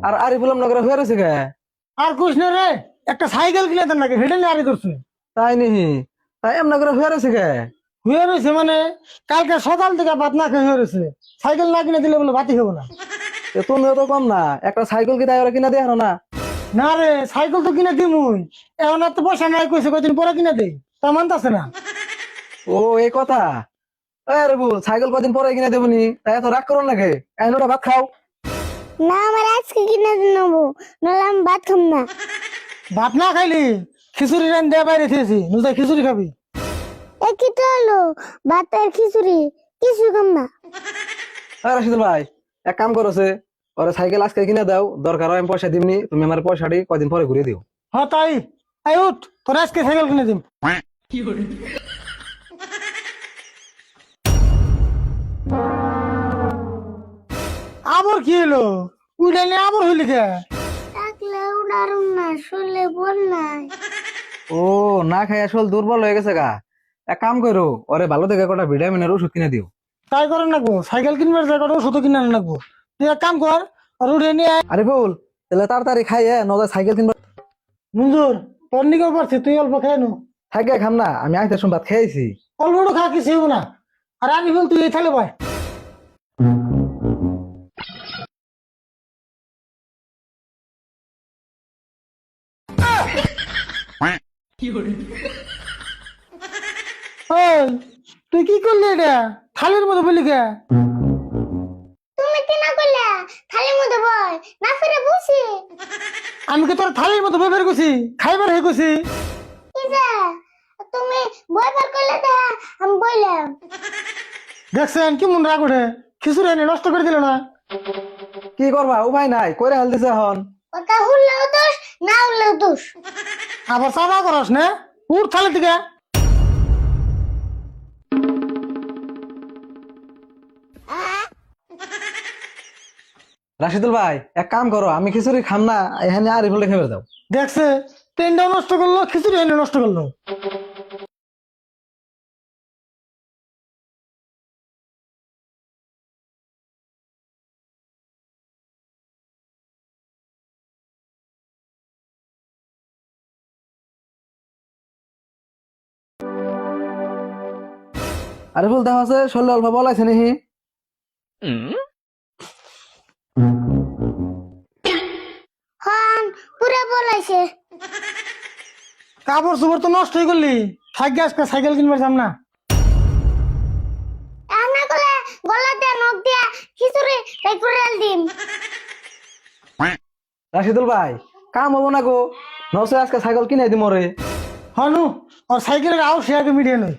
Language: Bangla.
আর আরি বললাম নগরে হয়ে রয়েছে গে। আর কুছ না রে, একটা সাইকেল কিনে দেন নাকি হেঁটে নিয়ে আরি করছে। তাই নিহি, তাই এমন করে হয়ে রয়েছে গে। হয়ে রয়েছে মানে কালকে সকাল থেকে ভাত না খেয়ে হয়ে রয়েছে। সাইকেল না কিনে দিলে বলে ভাতই খাবো না। তুমিও তো কম না, একটা সাইকেল কি তাই ওরা কিনা দিয়ে না? না রে, সাইকেল তো কিনে দিমুই, এখন আর তো পয়সা নাই কইছে কয়দিন পরে কিনে দেই, তা মানতাছে না। ও এই কথা। আরে বল সাইকেল কদিন পরে কিনা দেবনি, তাই এত রাগ করো নাকি? এখন ওটা ভাত খাও। না আমার আজকে কিনে নেবো, নাহলে আমি ভাত খাম না। ভাত না খাইলি খিচুড়ি রান দেয়া বাইরে খেয়েছি, নুজা খিচুড়ি খাবি। এ কি তো হলো, ভাতের খিচুড়ি কিছু খাম না। রাশিদুল ভাই, এক কাম করছে, ওরা সাইকেল আজকে কিনে দাও, দরকার হয় আমি পয়সা দিবনি, তুমি আমার পয়সাটি কদিন পরে ঘুরে দিও। হ্যাঁ তাই, আই উঠ তোর আজকে সাইকেল কিনে দিম। আবার কি হলো, উইলে নিয়ে আবার হইলি কে? থাকলে উড়ারুম না, শুনলে বল নাই। ও না খাই আসল দুর্বল হয়ে গেছে গা। এক কাম করো, ওরে ভালো থেকে কটা ভিটামিনের ওষুধ কিনে দিও। তাই করেন নাকবো, সাইকেল কিনবার জায়গাটা ওষুধ কিনে আন নাকবো। তুই এক কাম কর, আর উঠে নিয়ে আয়। আরে বল, তাহলে তাড়াতাড়ি খাইয়ে নজর সাইকেল কিনবা। মঞ্জুর, তোর নিকেও পারছি, তুই অল্প খেয়ে নো। থাকে খাম না, আমি আইতে সম্বাদ খেয়েছি। অল্পটা খা, কিছু হইব না। আর আমি বল তুই এই থালে ভাই। ওই, তুই কি করলি এটা? থালির মধ্যে বলি কে? তুমি কি না করলে থালির মধ্যে বল না ফিরে বসি। আমি কি তোর থালির মধ্যে ব্যবহার করছি, খাইবার হয়ে করছি? কি যে তুমি বই পার করলে তা আমি বললাম। দেখছেন কি মন রাগ ওঠে, খিচুড়ি এনে নষ্ট করে দিল না। কি করবা, উপায় নাই, কইরা হাল দিছে এখন। কথা হলেও দোষ, না হলেও দোষ। আবার চাপা করস না, উঠ থালি থেকে। রাশিদুল ভাই, এক কাম করো, আমি খিচুড়ি খাম না, এখানে আর বলে খেয়ে দাও। দেখছে ট্রেনটাও নষ্ট করলো, খিচুড়ি এনে নষ্ট করলো। আরে বল দেখা আছে শরীরে অল্প বল আছে নাহি। হন পুরা বলাইছে। কাপড় চোপড় তো নষ্টই করলি, থাক আজকে সাইকেল কিনবার যাম না। এমন করে গলা দিয়ে নখ দিয়ে খিচুড়ি রেকুরাল দিম। রাশিদুল ভাই, কাম হবো না গো, নসে আজকে সাইকেল কিনে দিম রে। হনু, আর সাইকেলের আও সে আগে মিডিয়ে নয়।